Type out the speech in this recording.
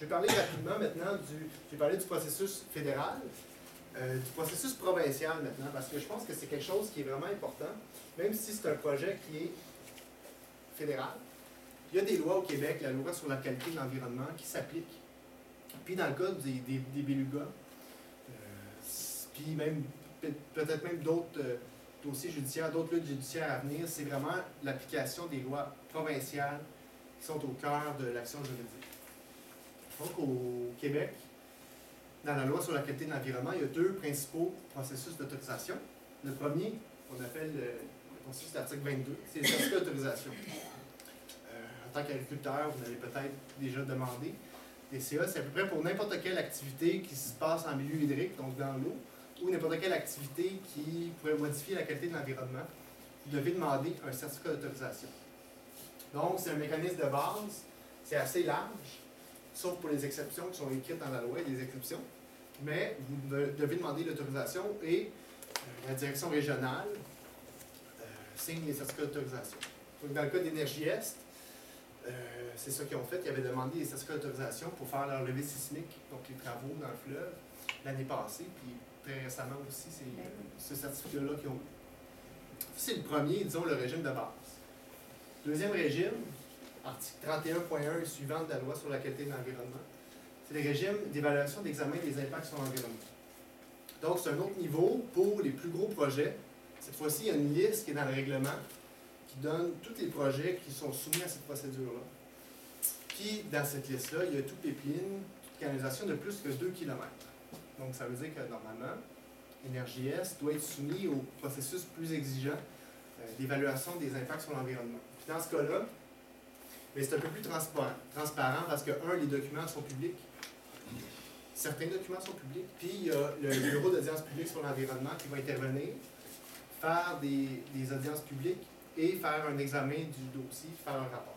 Je vais parler rapidement maintenant je vais parler du processus fédéral, du processus provincial maintenant, parce que je pense que c'est quelque chose qui est vraiment important, même si c'est un projet qui est fédéral. Il y a des lois au Québec, la loi sur la qualité de l'environnement, qui s'applique. Puis dans le cas des belugas, puis même peut-être même d'autres dossiers judiciaires, d'autres luttes judiciaires à venir, c'est vraiment l'application des lois provinciales qui sont au cœur de l'action juridique. Donc au Québec, dans la loi sur la qualité de l'environnement, il y a deux principaux processus d'autorisation. Le premier, on appelle le processus d'article 22, c'est les certificats d'autorisation. En tant qu'agriculteur, vous l'avez peut-être déjà demandé. Les CA, c'est à peu près pour n'importe quelle activité qui se passe en milieu hydrique, donc dans l'eau, ou n'importe quelle activité qui pourrait modifier la qualité de l'environnement, vous devez demander un certificat d'autorisation. Donc, c'est un mécanisme de base, c'est assez large, sauf pour les exceptions qui sont écrites dans la loi, il y a des exceptions, mais vous devez demander l'autorisation et la direction régionale signe les certificats d'autorisation. Donc, dans le cas d'Énergie Est, c'est ça qu'ils ont fait, ils avaient demandé les certificats d'autorisation pour faire leur levée sismique, donc les travaux dans le fleuve, l'année passée, puis très récemment aussi, c'est ce certificat-là qu'ils ont eu. C'est le premier, disons, le régime de base. Deuxième régime, article 31.1 et suivant de la loi sur la qualité de l'environnement, c'est le régime d'évaluation d'examen des impacts sur l'environnement. Donc, c'est un autre niveau pour les plus gros projets. Cette fois-ci, il y a une liste qui est dans le règlement qui donne tous les projets qui sont soumis à cette procédure-là. Puis, dans cette liste-là, il y a tout pipeline, toute canalisation de plus que 2 km. Donc, ça veut dire que, normalement, Énergie Est doit être soumis au processus plus exigeant d'évaluation des impacts sur l'environnement. Puis, dans ce cas-là, c'est un peu plus transparent parce que, les documents sont publics. Certains documents sont publics. Puis, il y a le bureau d'audience publique sur l'environnement qui va intervenir, faire des audiences publiques et faire un examen du dossier, faire un rapport.